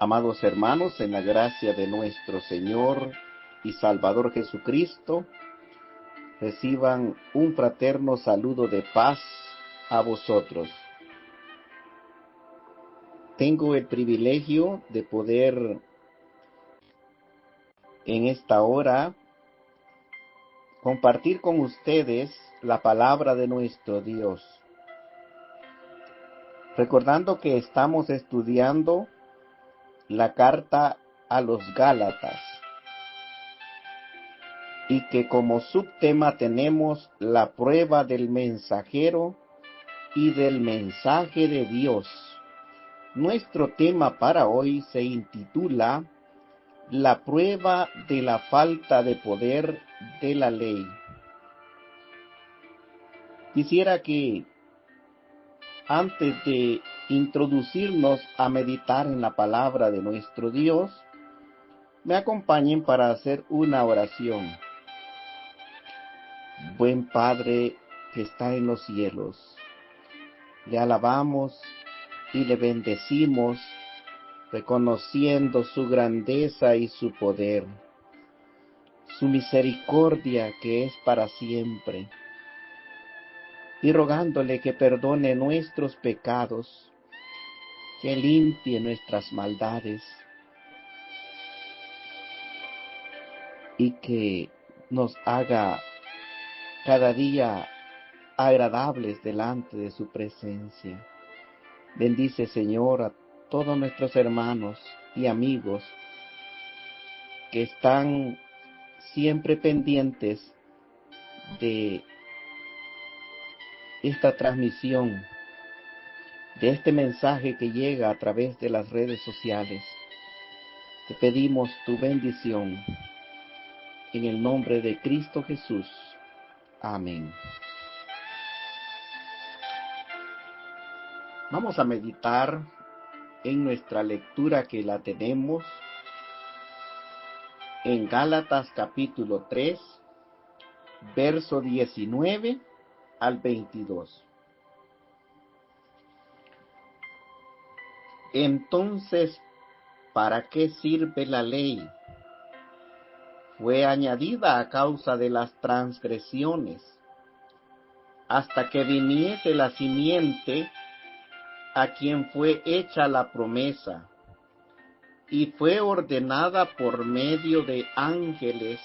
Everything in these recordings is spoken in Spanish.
Amados hermanos, en la gracia de nuestro Señor y Salvador Jesucristo, reciban un fraterno saludo de paz a vosotros. Tengo el privilegio de poder en esta hora compartir con ustedes la palabra de nuestro Dios. Recordando que estamos estudiando la carta a los Gálatas y que como subtema tenemos la prueba del mensajero y del mensaje de Dios. Nuestro tema para hoy se intitula La prueba de la falta de poder de la ley. Quisiera que antes de introducirnos a meditar en la palabra de nuestro Dios, me acompañen para hacer una oración. Buen Padre que está en los cielos, le alabamos y le bendecimos, reconociendo su grandeza y su poder, su misericordia que es para siempre, y rogándole que perdone nuestros pecados, que limpie nuestras maldades, y que nos haga cada día agradables delante de su presencia. Bendice, Señor, a todos nuestros hermanos y amigos que están siempre pendientes de esta transmisión, de este mensaje que llega a través de las redes sociales. Te pedimos tu bendición en el nombre de Cristo Jesús. Amén. Vamos a meditar en nuestra lectura que la tenemos en Gálatas capítulo 3, verso 19 al 22. Entonces, ¿para qué sirve la ley? Fue añadida a causa de las transgresiones, hasta que viniese la simiente a quien fue hecha la promesa, y fue ordenada por medio de ángeles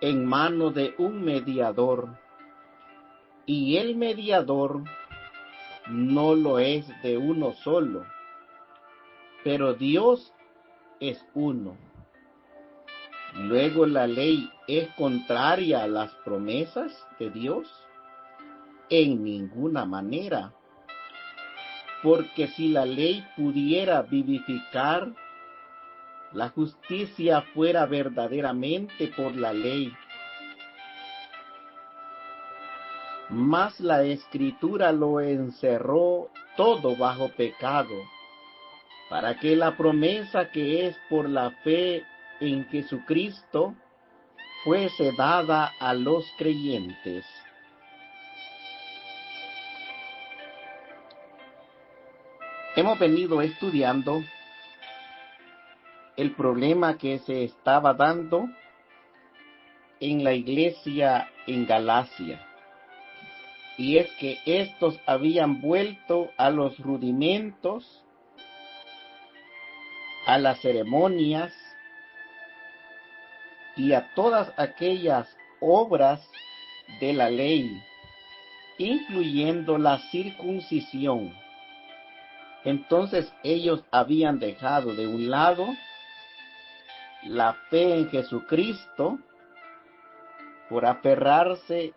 en mano de un mediador, y el mediador no lo es de uno solo, pero Dios es uno. Luego, ¿la ley es contraria a las promesas de Dios? En ninguna manera, porque si la ley pudiera vivificar, la justicia fuera verdaderamente por la ley. Mas la Escritura lo encerró todo bajo pecado, para que la promesa que es por la fe en Jesucristo fuese dada a los creyentes. Hemos venido estudiando el problema que se estaba dando en la iglesia en Galacia, y es que estos habían vuelto a los rudimentos, a las ceremonias y a todas aquellas obras de la ley, incluyendo la circuncisión. Entonces ellos habían dejado de un lado la fe en Jesucristo por aferrarse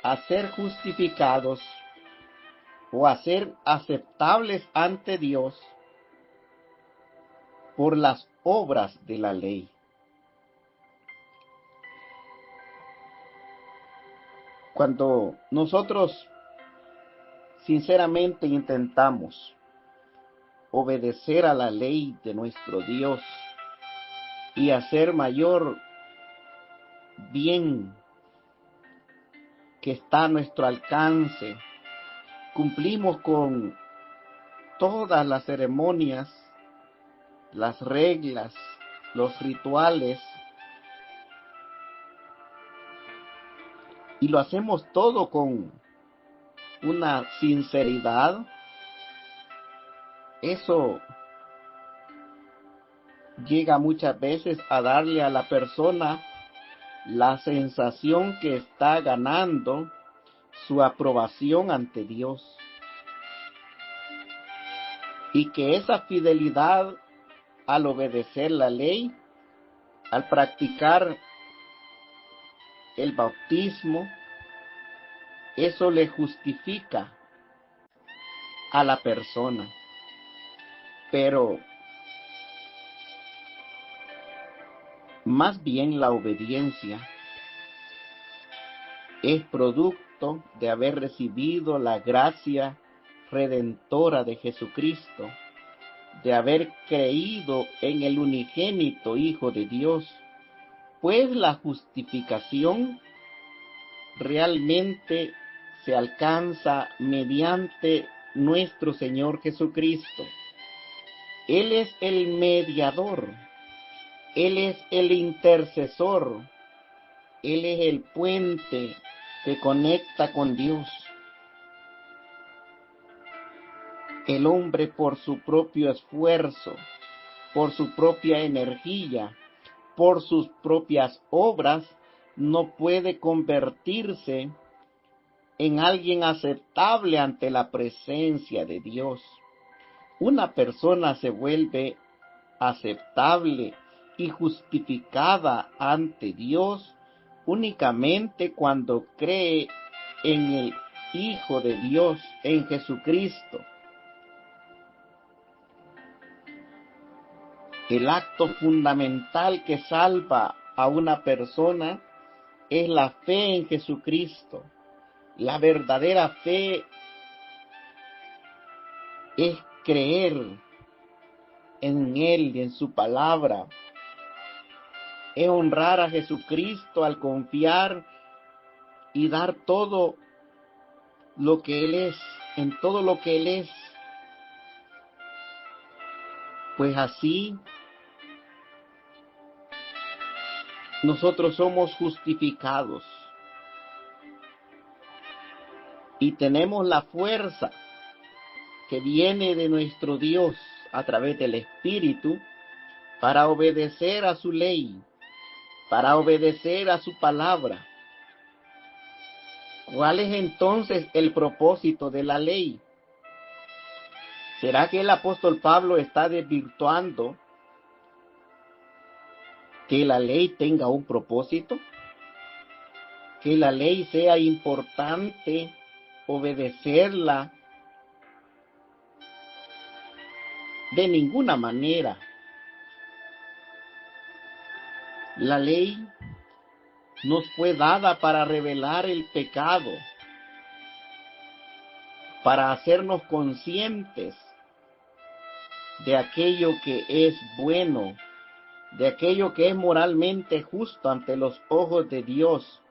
a ser justificados o a ser aceptables ante Dios por las obras de la ley. Cuando nosotros sinceramente intentamos obedecer a la ley de nuestro Dios y hacer mayor bien que está a nuestro alcance, cumplimos con todas las ceremonias las reglas, los rituales, y lo hacemos todo con una sinceridad, eso llega muchas veces a darle a la persona la sensación que está ganando su aprobación ante Dios, y que esa fidelidad al obedecer la ley, al practicar el bautismo, eso le justifica a la persona. Pero más bien la obediencia es producto de haber recibido la gracia redentora de Jesucristo, de haber creído en el unigénito Hijo de Dios, pues la justificación realmente se alcanza mediante nuestro Señor Jesucristo. Él es el mediador, Él es el intercesor, Él es el puente que conecta con Dios. El hombre, por su propio esfuerzo, por su propia energía, por sus propias obras, no puede convertirse en alguien aceptable ante la presencia de Dios. Una persona se vuelve aceptable y justificada ante Dios únicamente cuando cree en el Hijo de Dios, en Jesucristo. El acto fundamental que salva a una persona es la fe en Jesucristo. La verdadera fe es creer en Él y en su palabra. Es honrar a Jesucristo al confiar y dar todo lo que Él es, en todo lo que Él es. Pues así nosotros somos justificados y tenemos la fuerza que viene de nuestro Dios a través del Espíritu para obedecer a su ley, para obedecer a su palabra. ¿Cuál es entonces el propósito de la ley? ¿Será que el apóstol Pablo está desvirtuando que la ley tenga un propósito? Que la ley sea importante obedecerla. De ninguna manera. La ley nos fue dada para revelar el pecado, para hacernos conscientes de aquello que es bueno, de aquello que es moralmente justo ante los ojos de Dios.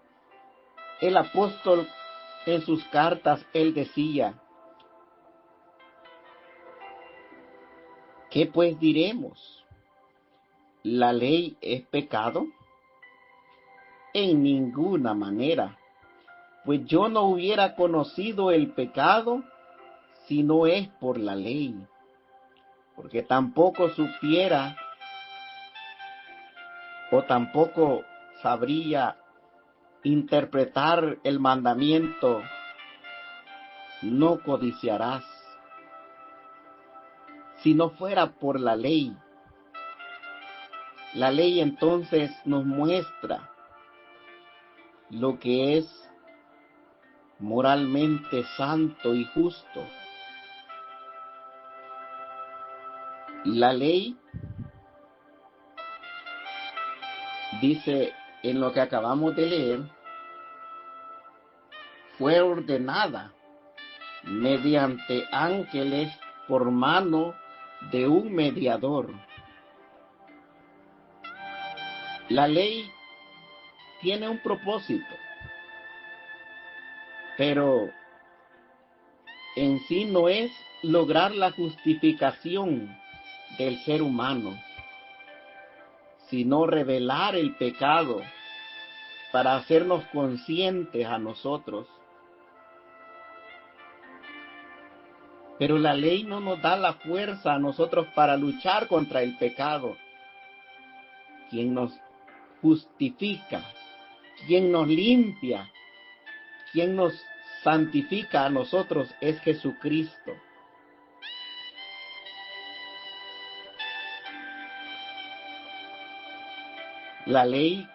El apóstol en sus cartas, él decía, ¿qué pues diremos? ¿La ley es pecado? En ninguna manera, pues yo no hubiera conocido el pecado si no es por la ley, porque tampoco supiera o tampoco sabría interpretar el mandamiento, no codiciarás, si no fuera por la ley. La ley entonces nos muestra lo que es moralmente santo y justo. La ley dice en lo que acabamos de leer, fue ordenada mediante ángeles por mano de un mediador. La ley tiene un propósito, pero en sí no es lograr la justificación del ser humano, sino revelar el pecado para hacernos conscientes a nosotros. Pero la ley no nos da la fuerza a nosotros para luchar contra el pecado. Quien nos justifica, quien nos limpia, quien nos santifica a nosotros es Jesucristo. La ley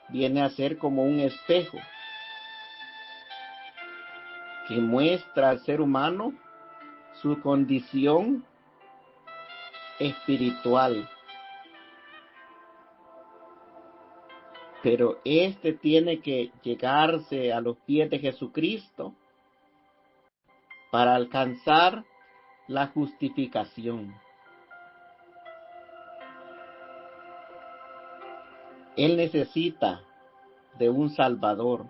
viene a ser como un espejo que muestra al ser humano su condición espiritual. Pero este tiene que llegarse a los pies de Jesucristo para alcanzar la justificación. Él necesita de un Salvador,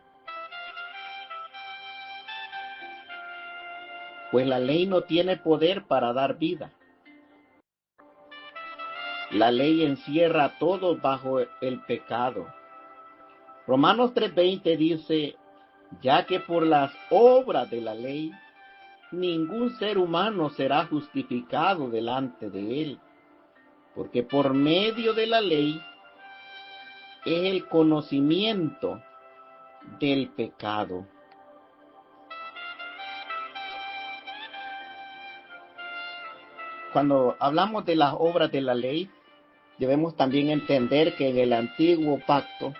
pues la ley no tiene poder para dar vida. La ley encierra a todos bajo el pecado. Romanos 3:20 dice, ya que por las obras de la ley, ningún ser humano será justificado delante de él, porque por medio de la ley es el conocimiento del pecado. Cuando hablamos de las obras de la ley, debemos también entender que en el antiguo pacto,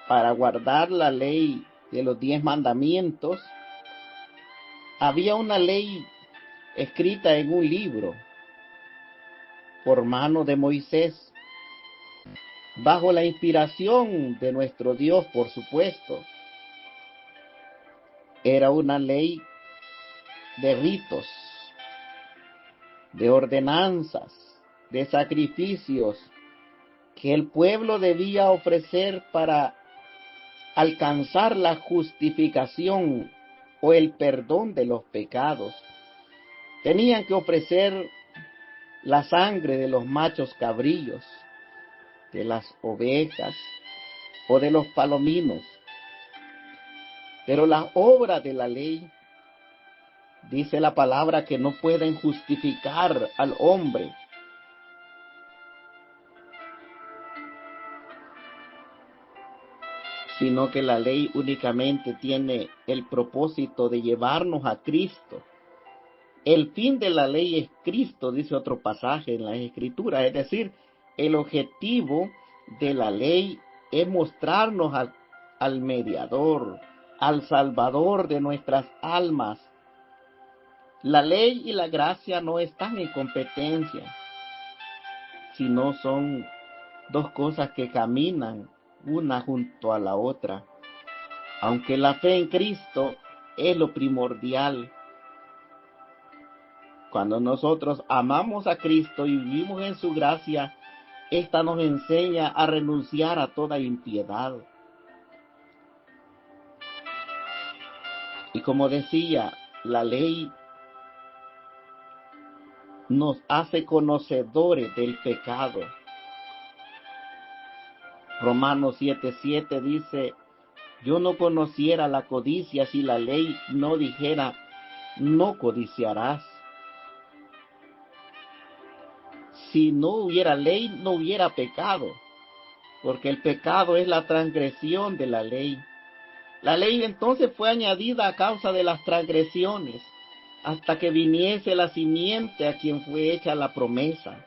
para guardar la ley de los 10 mandamientos, había una ley escrita en un libro por mano de Moisés, bajo la inspiración de nuestro Dios, por supuesto. Era una ley de ritos, de ordenanzas, de sacrificios que el pueblo debía ofrecer para alcanzar la justificación o el perdón de los pecados. Tenían que ofrecer la sangre de los machos cabrillos, de las ovejas o de los palominos. Pero las obras de la ley, dice la palabra, que no pueden justificar al hombre. Sino que la ley únicamente tiene el propósito de llevarnos a Cristo. El fin de la ley es Cristo, dice otro pasaje en las Escrituras. Es decir, el objetivo de la ley es mostrarnos al mediador, al Salvador de nuestras almas. La ley y la gracia no están en competencia, sino son dos cosas que caminan una junto a la otra. Aunque la fe en Cristo es lo primordial. Cuando nosotros amamos a Cristo y vivimos en su gracia, esta nos enseña a renunciar a toda impiedad. Y como decía, la ley nos hace conocedores del pecado. Romanos 7:7 dice, yo no conociera la codicia si la ley no dijera, no codiciarás. Si no hubiera ley, no hubiera pecado, porque el pecado es la transgresión de la ley. La ley entonces fue añadida a causa de las transgresiones, hasta que viniese la simiente a quien fue hecha la promesa.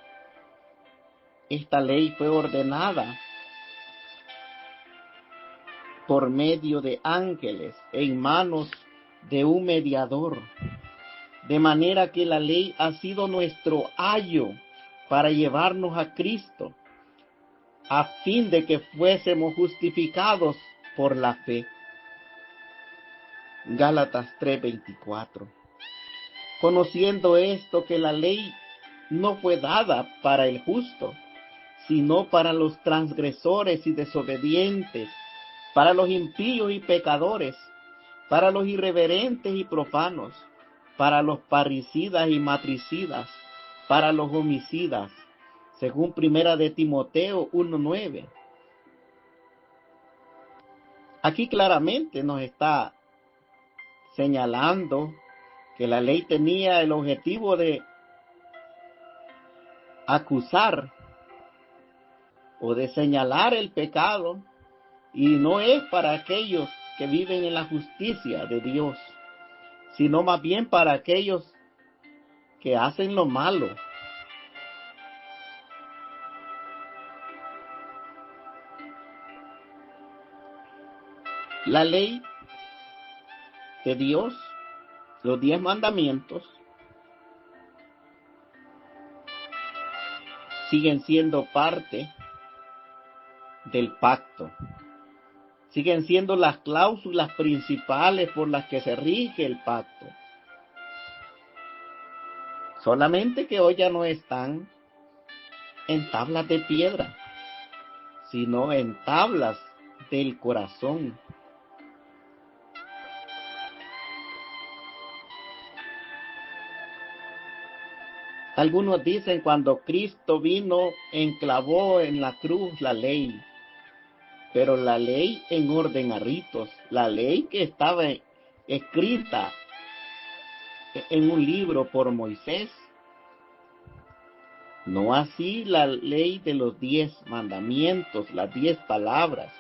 Esta ley fue ordenada por medio de ángeles en manos de un mediador, de manera que la ley ha sido nuestro ayo para llevarnos a Cristo, a fin de que fuésemos justificados por la fe. Gálatas 3:24. Conociendo esto, que la ley no fue dada para el justo, sino para los transgresores y desobedientes, para los impíos y pecadores, para los irreverentes y profanos, para los parricidas y matricidas, para los homicidas, según Primera de Timoteo 1:9. Aquí claramente nos está señalando que la ley tenía el objetivo de acusar o de señalar el pecado, y no es para aquellos que viven en la justicia de Dios, sino más bien para aquellos que hacen lo malo. La ley de Dios, los 10 mandamientos, siguen siendo parte del pacto. Siguen siendo las cláusulas principales por las que se rige el pacto. Solamente que hoy ya no están en tablas de piedra, sino en tablas del corazón. Algunos dicen cuando Cristo vino, enclavó en la cruz la ley, pero la ley en orden a ritos, la ley que estaba escrita en un libro por Moisés, no así la ley de los 10 mandamientos, las 10 palabras.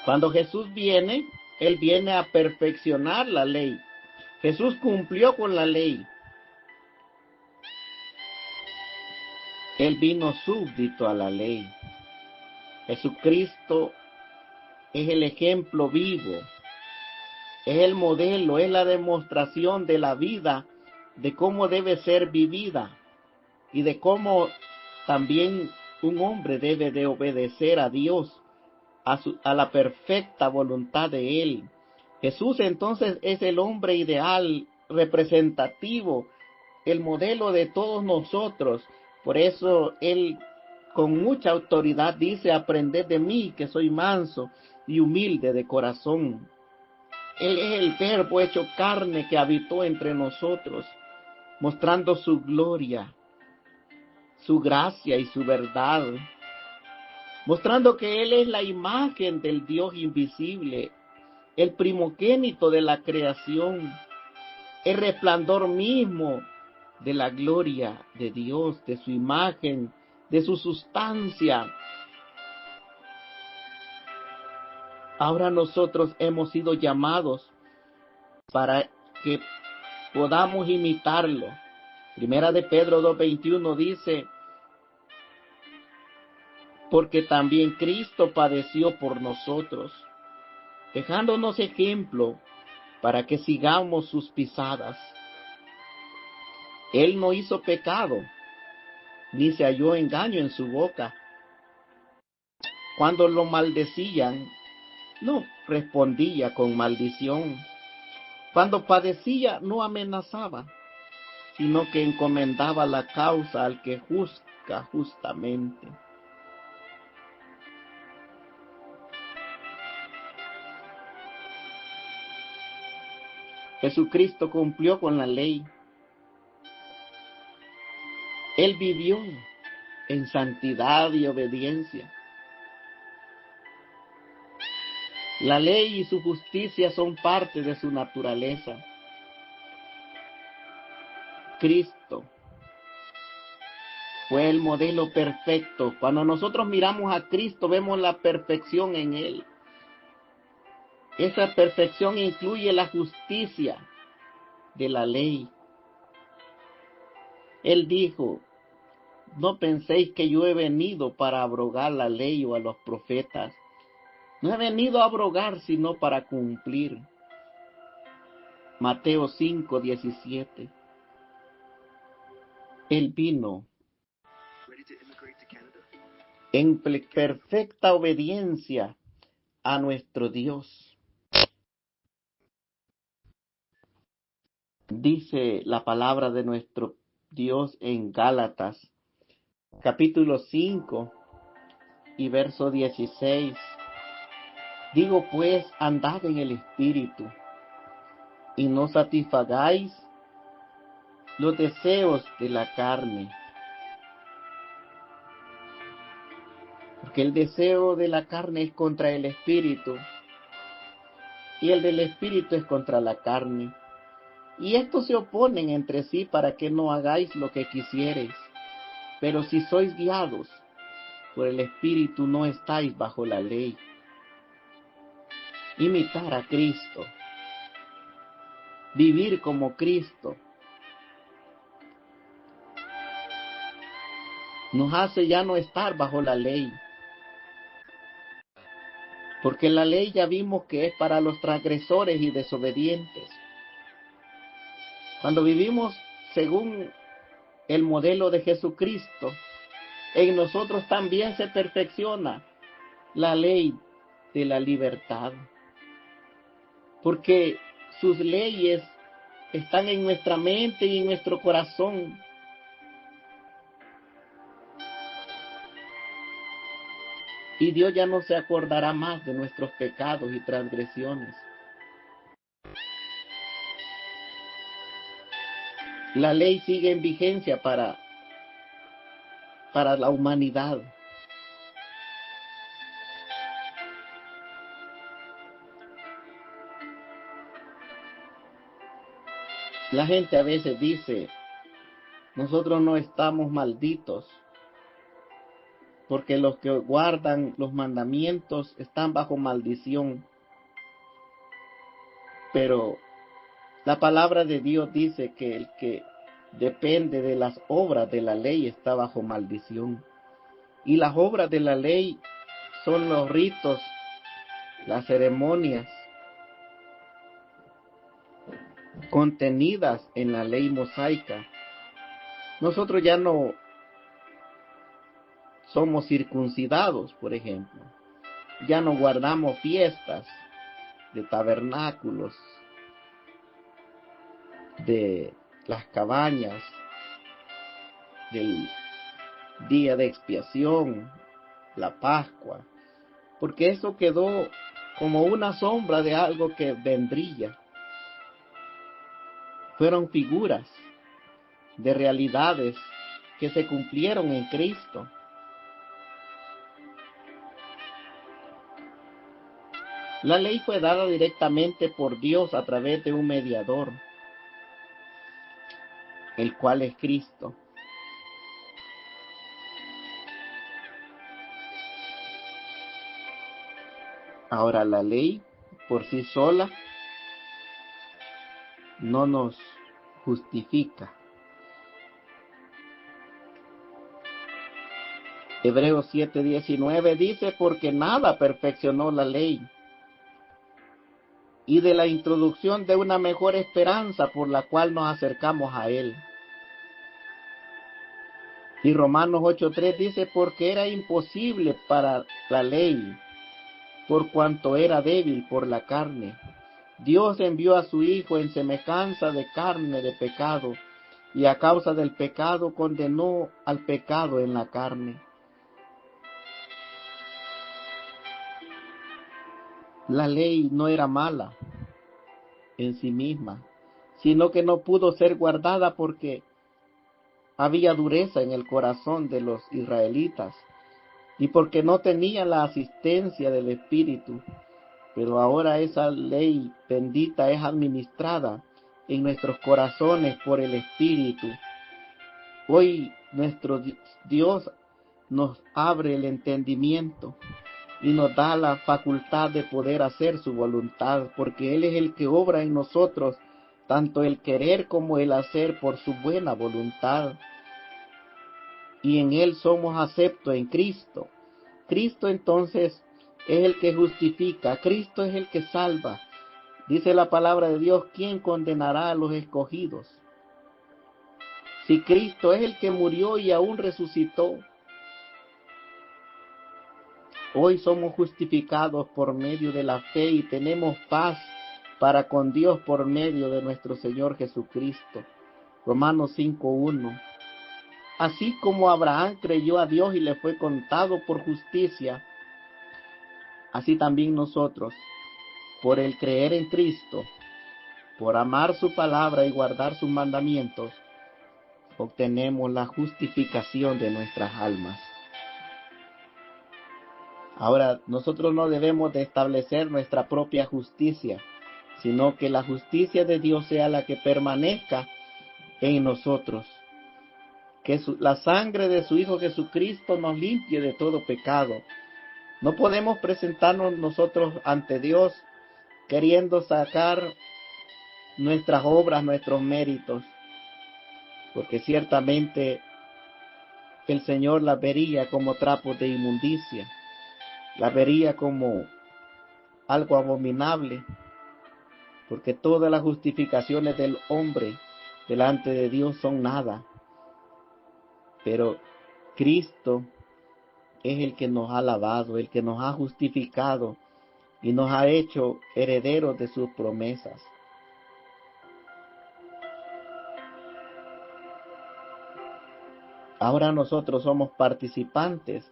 Cuando Jesús viene, Él viene a perfeccionar la ley. Jesús cumplió con la ley. Él vino súbdito a la ley. Jesucristo es el ejemplo vivo, es el modelo, es la demostración de la vida, de cómo debe ser vivida y de cómo también un hombre debe de obedecer a Dios, a la perfecta voluntad de Él. Jesús entonces es el hombre ideal, representativo, el modelo de todos nosotros. Por eso Él con mucha autoridad dice: aprended de mí, que soy manso y humilde de corazón. Él es el Verbo hecho carne que habitó entre nosotros, mostrando su gloria, su gracia y su verdad, mostrando que Él es la imagen del Dios invisible, el primogénito de la creación, el resplandor mismo de la gloria de Dios, de su imagen, de su sustancia. Ahora nosotros hemos sido llamados para que podamos imitarlo. Primera de Pedro 2:21 dice: porque también Cristo padeció por nosotros, dejándonos ejemplo para que sigamos sus pisadas. Él no hizo pecado, ni se halló engaño en su boca. Cuando lo maldecían, no respondía con maldición. Cuando padecía, no amenazaba, sino que encomendaba la causa al que juzga justamente. Jesucristo cumplió con la ley. Él vivió en santidad y obediencia. La ley y su justicia son parte de su naturaleza. Cristo fue el modelo perfecto. Cuando nosotros miramos a Cristo, vemos la perfección en Él. Esa perfección incluye la justicia de la ley. Él dijo: no penséis que yo he venido para abrogar la ley o a los profetas. No he venido a abrogar, sino para cumplir. Mateo 5:17. Él vino en perfecta obediencia a nuestro Dios. Dice la palabra de nuestro Dios en Gálatas, capítulo 5 y verso 16. Digo pues, andad en el Espíritu, y no satisfagáis los deseos de la carne. Porque el deseo de la carne es contra el espíritu, y el del espíritu es contra la carne. Y estos se oponen entre sí para que no hagáis lo que quisiereis. Pero si sois guiados por el espíritu, no estáis bajo la ley. Imitar a Cristo, vivir como Cristo, nos hace ya no estar bajo la ley. Porque la ley ya vimos que es para los transgresores y desobedientes. Cuando vivimos según el modelo de Jesucristo, en nosotros también se perfecciona la ley de la libertad. Porque sus leyes están en nuestra mente y en nuestro corazón. Y Dios ya no se acordará más de nuestros pecados y transgresiones. La ley sigue en vigencia para la humanidad. La gente a veces dice, nosotros no estamos malditos, porque los que guardan los mandamientos están bajo maldición. Pero la palabra de Dios dice que el que depende de las obras de la ley está bajo maldición. Y las obras de la ley son los ritos, las ceremonias contenidas en la ley mosaica. Nosotros ya no somos circuncidados, por ejemplo. Ya no guardamos fiestas de tabernáculos, de las cabañas, del día de expiación, la Pascua, porque eso quedó como una sombra de algo que vendría. Fueron figuras de realidades que se cumplieron en Cristo. La ley fue dada directamente por Dios a través de un mediador, el cual es Cristo. Ahora, la ley por sí sola no nos justifica. Hebreos 7:19 dice, porque nada perfeccionó la ley, y de la introducción de una mejor esperanza por la cual nos acercamos a Él. Y Romanos 8:3 dice, porque era imposible para la ley, por cuanto era débil por la carne. Dios envió a su Hijo en semejanza de carne de pecado, y a causa del pecado condenó al pecado en la carne. La ley no era mala en sí misma, sino que no pudo ser guardada porque había dureza en el corazón de los israelitas y porque no tenía la asistencia del Espíritu. Pero ahora esa ley bendita es administrada en nuestros corazones por el Espíritu. Hoy nuestro Dios nos abre el entendimiento y nos da la facultad de poder hacer su voluntad, porque Él es el que obra en nosotros, tanto el querer como el hacer por su buena voluntad. Y en Él somos aceptos en Cristo. Cristo entonces es el que justifica, Cristo es el que salva. Dice la palabra de Dios, ¿quién condenará a los escogidos? Si Cristo es el que murió y aún resucitó. Hoy somos justificados por medio de la fe y tenemos paz para con Dios por medio de nuestro Señor Jesucristo. Romanos 5:1. Así como Abraham creyó a Dios y le fue contado por justicia, así también nosotros, por el creer en Cristo, por amar su palabra y guardar sus mandamientos, obtenemos la justificación de nuestras almas. Ahora, nosotros no debemos de establecer nuestra propia justicia, sino que la justicia de Dios sea la que permanezca en nosotros. Que la sangre de su Hijo Jesucristo nos limpie de todo pecado. No podemos presentarnos nosotros ante Dios queriendo sacar nuestras obras, nuestros méritos, porque ciertamente el Señor las vería como trapos de inmundicia, las vería como algo abominable, porque todas las justificaciones del hombre delante de Dios son nada. Pero Cristo es el que nos ha lavado, el que nos ha justificado y nos ha hecho herederos de sus promesas. Ahora nosotros somos participantes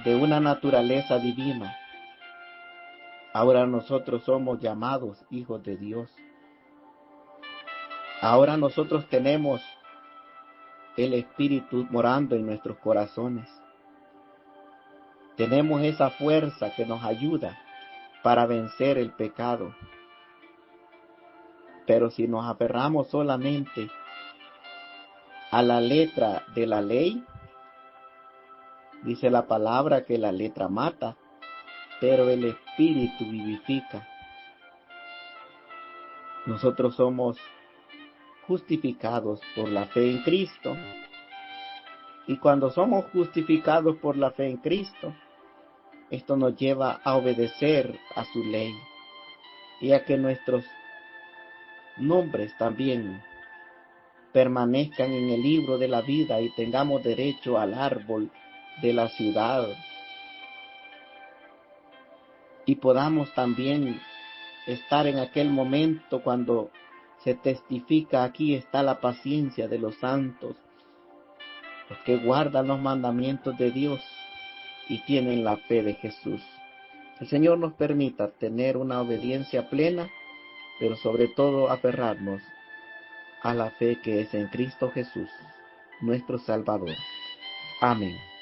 de una naturaleza divina. Ahora nosotros somos llamados hijos de Dios. Ahora nosotros tenemos el Espíritu morando en nuestros corazones. Tenemos esa fuerza que nos ayuda para vencer el pecado. Pero si nos aferramos solamente a la letra de la ley, dice la palabra que la letra mata, pero el Espíritu vivifica. Nosotros somos justificados por la fe en Cristo. Y cuando somos justificados por la fe en Cristo, esto nos lleva a obedecer a su ley y a que nuestros nombres también permanezcan en el libro de la vida y tengamos derecho al árbol de la ciudad. Y podamos también estar en aquel momento cuando se testifica: aquí está la paciencia de los santos, los que guardan los mandamientos de Dios y tienen la fe de Jesús. El Señor nos permita tener una obediencia plena, pero sobre todo aferrarnos a la fe que es en Cristo Jesús, nuestro Salvador. Amén.